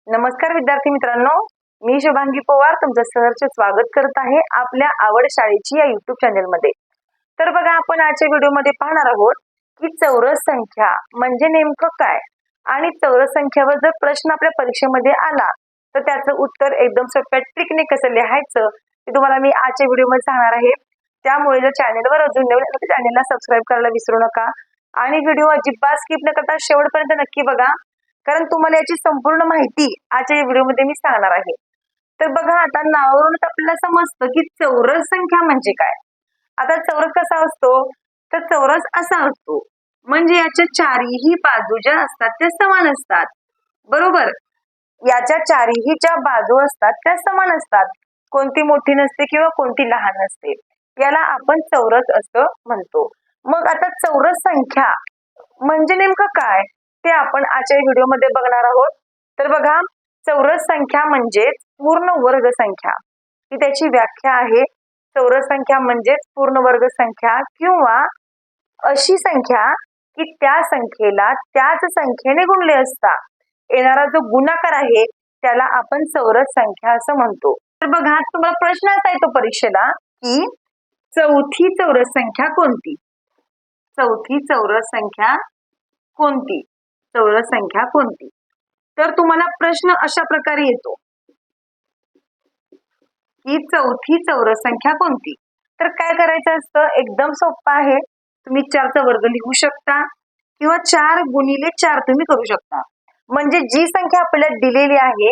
नमस्कार विद्यार्थी मित्रांनो, मी शुभांगी पवार तुमचं सहर्ष स्वागत करत आहे आपल्या आवड शाळेची या युट्यूब चॅनल मध्ये। तर बघा, आपण आजच्या व्हिडिओमध्ये पाहणार आहोत की चौरस संख्या म्हणजे नेमकं काय आणि चौरस संख्यावर जर प्रश्न आपल्या परीक्षेमध्ये आला तर त्याचं उत्तर एकदम सोप्या ट्रिकने कसं लिहायचं ते तुम्हाला मी आजच्या व्हिडिओमध्ये सांगणार आहे। त्यामुळे जर चॅनलवर अजून नवीन असेल तर चॅनलला सबस्क्राईब करायला विसरू नका आणि व्हिडिओ अजिबात स्किप न करता शेवटपर्यंत नक्की बघा, कारण तुम्हाला याची संपूर्ण माहिती आजच्या व्हिडिओमध्ये मी सांगणार आहे। तर बघा, आता नावावरूनच आपल्याला समजतं की चौरस संख्या म्हणजे काय। आता चौरस कसा असतो, तर चौरस असा असतो म्हणजे याच्या चारही बाजू ज्या असतात त्या समान असतात, बरोबर। याच्या चारही ज्या बाजू असतात त्या समान असतात, कोणती मोठी नसते किंवा कोणती लहान नसते, याला आपण चौरस असं म्हणतो। मग आता चौरस संख्या म्हणजे नेमकं काय ते आपण आजच्या व्हिडिओमध्ये बघणार आहोत। तर बघा, चौरस संख्या म्हणजे पूर्ण वर्ग संख्या, ही त्याची व्याख्या आहे। चौरस संख्या म्हणजे पूर्ण वर्ग संख्या किंवा अशी संख्या की त्या संख्येला त्याच संख्येने गुणले असता येणारा जो गुणाकार आहे त्याला आपण चौरस संख्या असं म्हणतो। तर बघा, तुम्हाला प्रश्न असा येतो परीक्षेला की चौथी चौरस संख्या कोणती, चौथी चौरस संख्या कोणती, चौरस संख्या कोणती। तर तुम्हाला प्रश्न अशा प्रकारे येतो की चौथी चौरस संख्या कोणती। तर काय करायचं असतं, एकदम सोपं आहे। तुम्ही 4चा वर्ग लिहू शकता किंवा 4 गुणिले 4 तुम्ही करू शकता। म्हणजे जी संख्या आपल्याला दिलेली आहे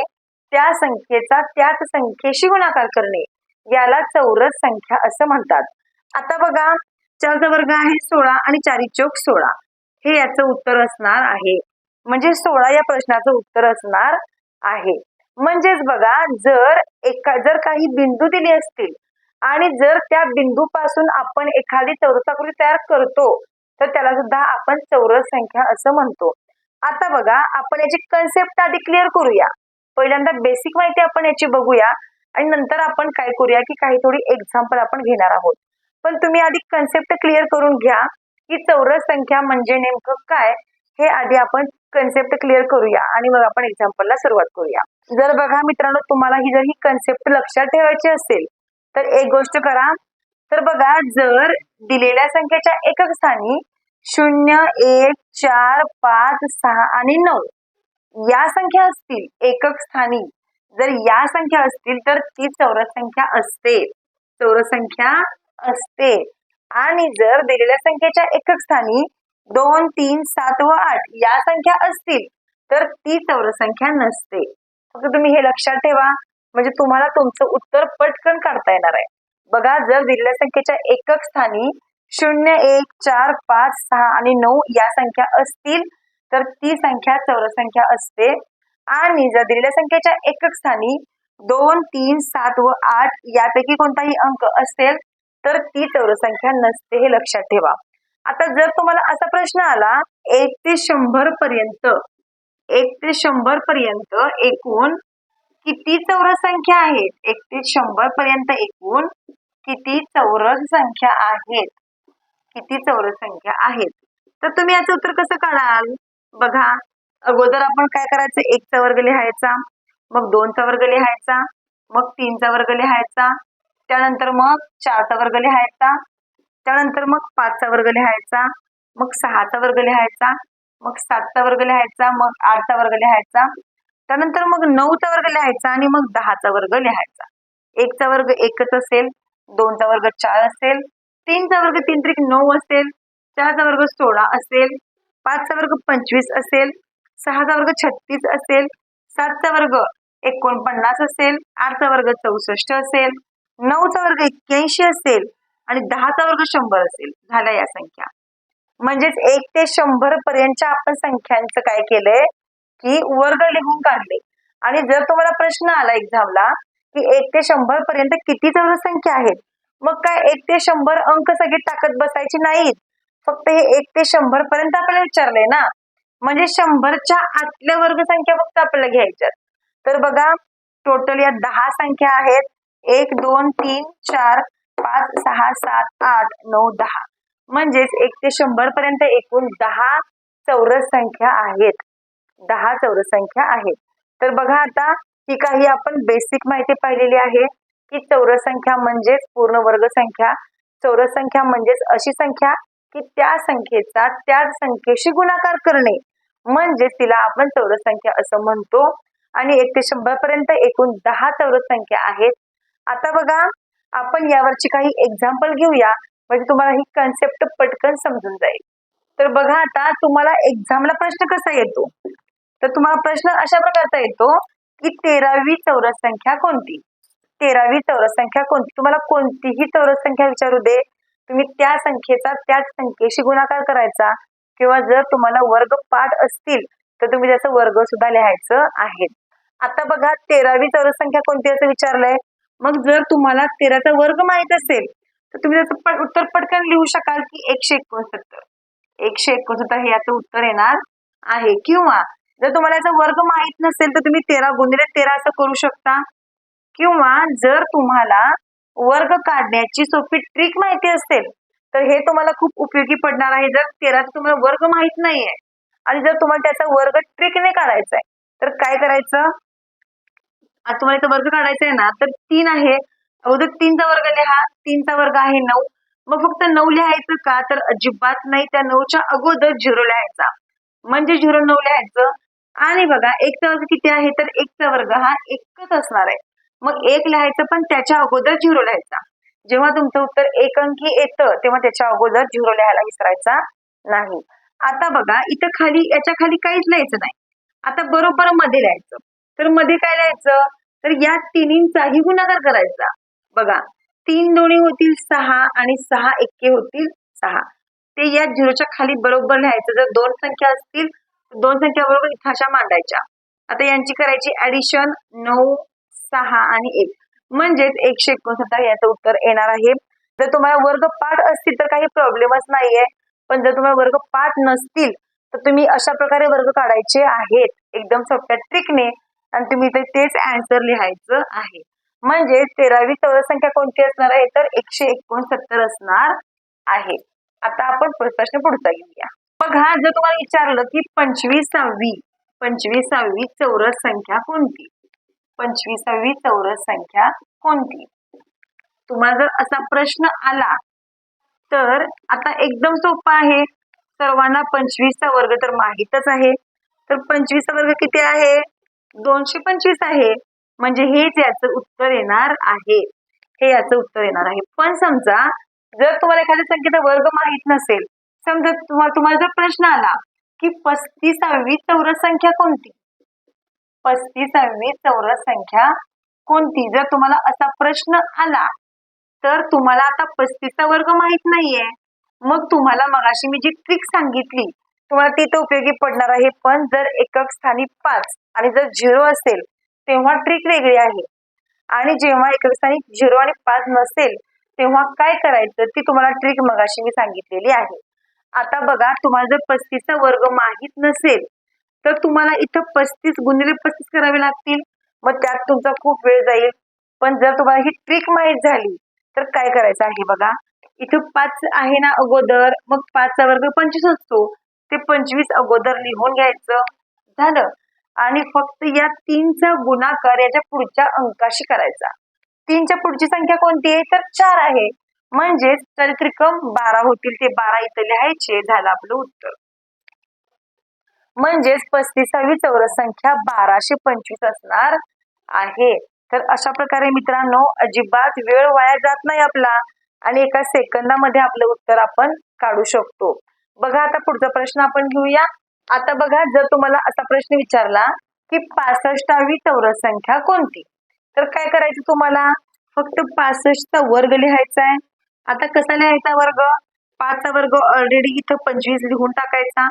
त्या संख्येचा त्याच संख्येशी गुणाकार करणे याला चौरस संख्या असं म्हणतात। आता बघा, 4चा वर्ग आहे 16 आणि 4 चौक 16, हे याचं उत्तर असणार आहे। म्हणजे 16 या प्रश्नाचं उत्तर असणार आहे। म्हणजेच बघा, जर काही बिंदू दिले असतील आणि जर त्या बिंदूपासून आपण एखादी चौरसाकृती तयार करतो तर त्याला सुद्धा आपण चौरस संख्या असं म्हणतो। आता बघा, आपण याची कन्सेप्ट आधी क्लिअर करूया। पहिल्यांदा बेसिक माहिती आपण याची बघूया आणि नंतर आपण काय करूया की काही थोडी एक्झाम्पल आपण घेणार आहोत। पण तुम्ही आधी कन्सेप्ट क्लिअर करून घ्या की चौरस संख्या म्हणजे नेमकं काय, हे आधी आपण कन्सेप्ट क्लिअर करूया आणि मग आपण एक्झाम्पलला सुरुवात करूया। जर बघा मित्रांनो, तुम्हाला ही कन्सेप्ट लक्षात ठेवायची असेल तर एक गोष्ट करा। तर बघा, जर दिलेल्या संख्येच्या एकक स्थानी 0, 1, 4, 5, 6 आणि 9 या संख्या असतील, एकक स्थानी जर या संख्या असतील तर ती चौरस संख्या असते, चौरस संख्या असते। आणि जर दिलेल्या संख्येच्या एकक स्थानी 2, 3, 7 व 8 या संख्या असतील तर ती चौरस संख्या नसते। फक्त तुम्ही हे लक्षात ठेवा, म्हणजे तुम्हाला तुमचं उत्तर पटकन काढता येणार आहे। बघा, जर दिलेल्या संख्येच्या एकक स्थानी 0, 1, 4, 5, 6 आणि 9 या संख्या असतील तर ती संख्या चौरस संख्या असते। आणि जर दिलेल्या संख्येच्या एकक स्थानी 2, 3, 7 व 8 यापैकी कोणताही अंक असेल तर ती चौरस संख्या नसते, हे लक्षात ठेवा। आता जर तुम्हाला असा प्रश्न आला 1 ते 100 पर्यंत, 1 ते 100 पर्यंत एकूण किती चौरस संख्या आहेत, 1 ते 100 पर्यंत एकूण किती चौरस संख्या आहेत, किती चौरस संख्या आहेत, तर तुम्ही याचं उत्तर कसं काढाल। बघा, अगोदर आपण काय करायचं, 1चा वर्ग लिहायचा, मग 2चा वर्ग लिहायचा, मग 3चा वर्ग लिहायचा, त्यानंतर मग 4चा वर्ग लिहायचा, त्यानंतर मग 5चा वर्ग लिहायचा, मग 6चा वर्ग लिहायचा, मग 7चा वर्ग लिहायचा, मग 8चा वर्ग लिहायचा, त्यानंतर मग 9चा वर्ग लिहायचा आणि मग 10चा वर्ग लिहायचा। 1चा वर्ग 1च असेल, 2चा वर्ग 4 असेल, 3चा वर्ग 3 त्रिक 9 असेल, 4चा वर्ग 16 असेल, 5चा वर्ग 25 असेल, 6चा वर्ग 36 असेल, 7चा वर्ग 49 असेल, 8चा वर्ग 64 असेल, 9चा वर्ग 81 असेल आणि 10चा वर्ग 100 असेल। झाल्या या संख्या। म्हणजेच 1 ते 100 पर्यंतच्या आपण संख्यांचं काय केलंय की वर्ग लिहून काढले। आणि जर तुम्हाला प्रश्न आला एक्झामला की 1 ते 100 पर्यंत किती चौरस संख्या आहेत, मग काय 1 ते 100 अंक सगळे टाकत बसायचे नाहीत, फक्त हे 1 ते 100 पर्यंत आपल्याला विचारलंय ना, म्हणजे 100च्या आतल्या वर्ग संख्या फक्त आपल्याला घ्यायच्यात। तर बघा, टोटल या 10 संख्या आहेत, 1, 2, 3, 4, 5, 6, 7, 8, 9, 10, म्हणजेच 1 ते 100 पर्यंत एकूण 10 चौरस संख्या आहेत, 10 चौरस संख्या आहेत। तर बघा आता ही काही आपण बेसिक माहिती पाहिलेली आहे की चौरस संख्या म्हणजेच पूर्ण वर्ग संख्या. चौरस संख्या म्हणजेच अशी संख्या की त्या संख्येचा त्याच संख्येशी गुणाकार करणे म्हणजेच तिला आपण चौरस संख्या असं म्हणतो. आणि 1 ते 100 पर्यंत एकूण 10 चौरस संख्या आहेत. आता बघा आपण यावरची काही एक्झाम्पल घेऊया म्हणजे तुम्हाला ही कन्सेप्ट पटकन समजून जाईल. तर बघा आता तुम्हाला एक्झामला प्रश्न कसा येतो, तर तुम्हाला प्रश्न अशा प्रकारचा येतो की 13वी चौरस संख्या कोणती. 13वी चौरस संख्या कोणती. तुम्हाला कोणतीही चौरस संख्या विचारू दे, तुम्ही त्या संख्येचा त्याच संख्येशी गुणाकार करायचा किंवा जर तुम्हाला वर्ग पाठ असतील तर तुम्ही त्याचं वर्ग सुद्धा लिहायचं आहे. आता बघा 13वी चौरस संख्या कोणती असं विचारलंय. मग जर तुम्हाला 13चा वर्ग माहित असेल तर तुम्ही त्याचं उत्तर पटकन लिहू शकाल की 169. 169 हे याचं उत्तर येणार आहे. किंवा जर तुम्हाला याचा वर्ग माहित नसेल तर तुम्ही 13 गुणिले 13 असं करू शकता. किंवा जर तुम्हाला वर्ग काढण्याची सोपी ट्रिक माहिती असेल तर हे तुम्हाला खूप उपयोगी पडणार आहे. जर 13चा तुम्हाला वर्ग माहित नाहीये आणि जर तुम्हाला त्याचा वर्ग ट्रिकने काढायचा आहे तर काय करायचं, आता तुम्हाला इथं वर्ग काढायचा आहे ना, तर 3 आहे, अगोदर 3चा वर्ग लिहा. 3चा वर्ग आहे 9. मग फक्त 9 लिहायचं का, तर अजिबात नाही, त्या 9च्या अगोदर 0 लिहायचा म्हणजे 0 9 लिहायचं. आणि बघा 1चा वर्ग किती आहे, तर 1चा वर्ग हा 1च असणार आहे. मग 1 लिहायचं पण त्याच्या अगोदर 0 लिहायचा. जेव्हा तुमचं उत्तर 1 अंकी येतं तेव्हा त्याच्या अगोदर 0 लिहायला विसरायचा नाही. आता बघा इथं खाली याच्या खाली काहीच लिहायचं नाही. आता बरोबर मध्ये लिहायचं. तर मध्ये काय लिहायचं, तर या तिन्हींचाही गुणाकार करायचा. बघा 3 दोन्ही होतील 6 आणि 6 एक्के होतील 6. ते या 0च्या खाली बरोबर लिहायचं. जर 2 संख्या असतील 2 संख्या बरोबर इथं अशा मांडायच्या. आता यांची करायची ऍडिशन 9 6 आणि 1 म्हणजेच 169 याचं उत्तर येणार आहे. जर तुम्हाला वर्ग पाठ असतील तर काही प्रॉब्लेमच नाहीये, पण जर तुम्हाला वर्ग पाठ नसतील तर तुम्ही अशा प्रकारे वर्ग काढायचे आहेत एकदम सोप्या ट्रिकने आणि तुम्ही तेच आन्सर लिहायचं आहे. म्हणजे 13वी चौरस संख्या कोणती असणार आहे, तर 169 असणार आहे. आता आपण प्रश्न पुढचा घेऊया. बघा जर तुम्हाला विचारलं की 25वी चौरस संख्या कोणती, 25वी चौरस संख्या कोणती, तुम्हाला जर असा प्रश्न आला तर आता एकदम सोपं आहे. सर्वांना 25चा वर्ग तर माहीतच आहे. तर 25चा वर्ग किती आहे, 225 आहे. म्हणजे हेच याचं उत्तर येणार आहे. हे याचं उत्तर येणार आहे. पण समजा जर तुम्हाला एखाद्या संख्येचा वर्ग माहित नसेल, समजा तुम्हाला जर प्रश्न आला की 35वी चौरस संख्या कोणती, 35वी चौरस संख्या कोणती, जर तुम्हाला असा प्रश्न आला तर तुम्हाला आता 35चा वर्ग माहित नाहीये, मग तुम्हाला मगाशी मी जी ट्रिक सांगितली तुम्हाला ती तर उपयोगी पडणार आहे. पण जर एकक स्थानी 5 आणि जर 0 असेल तेव्हा ट्रिक वेगळी आहे. आणि जेव्हा एकक स्थानी 0 आणि 5 नसेल तेव्हा काय करायचं ती तुम्हाला ट्रिक मगाशी मी सांगितलेली आहे. आता बघा तुम्हाला जर 35चा वर्ग माहित नसेल तर तुम्हाला इथं 35 गुणिले 35 करावे लागतील. मग त्यात तुमचा खूप वेळ जाईल. पण जर तुम्हाला ही ट्रिक माहित झाली तर काय करायचं आहे, बघा इथं 5 आहे ना अगोदर, मग 5चा वर्ग 25 असतो, ते 25 अगोदर लिहून घ्यायचं झालं. आणि फक्त या 3चा गुणाकार याच्या पुढच्या अंकाशी करायचा. 3च्या पुढची संख्या कोणती आहे, तर 4 आहे. म्हणजेच चरित्रिक्रम 12 होतील, ते 12 इथं लिहायचे. झालं आपलं उत्तर. म्हणजेच 35वी चौरस संख्या 1225 असणार आहे. तर अशा प्रकारे मित्रांनो अजिबात वेळ वाया जात नाही आपला आणि एका सेकंदामध्ये आपलं उत्तर आपण काढू शकतो. बघा आता पुढचा प्रश्न आपण घेऊया. आता बघा जर तुम्हाला असा प्रश्न विचारला की 65वी चौरस संख्या कोणती, तर काय करायचं, तुम्हाला फक्त 65चा वर्ग लिहायचा आहे. आता कसा लिहायचा वर्ग, 5चा वर्ग ऑलरेडी इथं 25 लिहून टाकायचा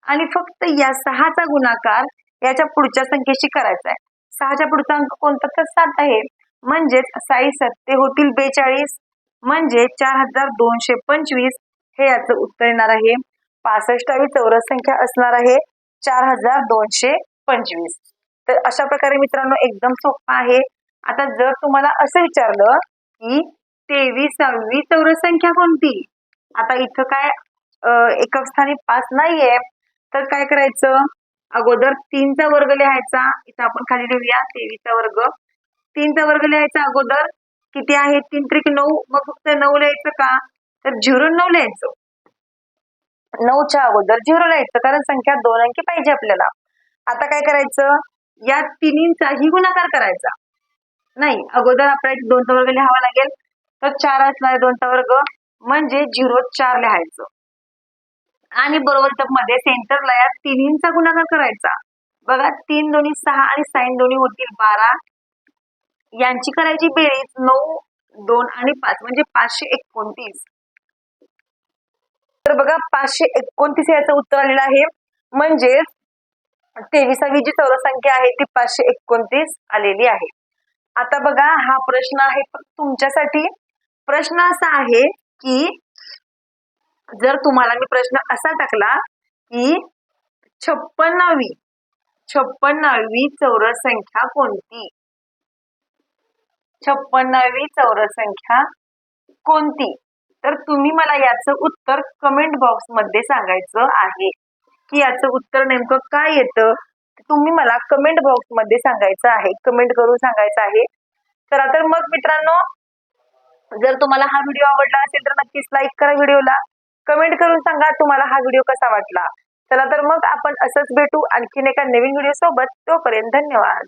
आणि फक्त या 6चा गुणाकार याच्या पुढच्या संख्येशी करायचा आहे. 6च्या पुढचा अंक कोणता, तर 7 आहे. म्हणजेच 6 7 होतील 42 म्हणजे 4225 हे याचं उत्तर येणार आहे. 65वी चौरस संख्या असणार आहे 4225. तर अशा प्रकारे मित्रांनो एकदम सोपं आहे. आता जर तुम्हाला असं विचारलं की 23वी चौरस संख्या कोणती, आता इथं काय एकक स्थानी 5 नाहीये तर काय करायचं, अगोदर 3चा वर्ग लिहायचा. इथं आपण खाली लिहूया 23चा वर्ग. 3चा वर्ग लिहायचा अगोदर. किती आहे? 3 त्रिक 9. मग फक्त 9 लिहायचं का? तर 0 लिहायचं. 9च्या अगोदर 0 लिहायचं, कारण संख्या 2 अंकी पाहिजे आपल्याला. आता काय करायचं? या तिन्हींचाही गुणाकार करायचा. नाही, अगोदर आपल्याला 2चा वर्ग लिहावा लागेल. तर 4 असणार 2चा वर्ग, म्हणजे 0 लिहायचं. आणि बरोबर मध्ये सेंटरला या तिन्हींचा गुणाकार करायचा. बघा 3 दोन्ही 6 आणि साइन दोन्ही होतील 12. यांची करायची बेरीज 9, 2 आणि 5 म्हणजे 529. तर बघा 529 याचं उत्तर आलेलं आहे. म्हणजे 23वी जी चौरस संख्या आहे ती 529 आलेली आहे. आता बघा हा प्रश्न आहे तुमच्यासाठी. प्रश्न असा आहे की जर तुम्हाला मी प्रश्न असा टाकला की 56वी चौरस संख्या कोणती? 56वी चौरस संख्या कोणती? तर तुम्ही मला याचं उत्तर कमेंट बॉक्स मध्ये सांगायचं आहे की याचं उत्तर नेमकं काय येतं. तुम्ही मला कमेंट बॉक्स मध्ये सांगायचं आहे, कमेंट करून सांगायचं आहे. चला तर मग मित्रांनो, जर तुम्हाला हा व्हिडिओ आवडला असेल तर नक्कीच लाईक करा व्हिडिओला. कमेंट करून सांगा तुम्हाला हा व्हिडिओ कसा वाटला. चला तर मग आपण असंच भेटू आणखीन एका नवीन व्हिडिओ सोबत. तोपर्यंत धन्यवाद.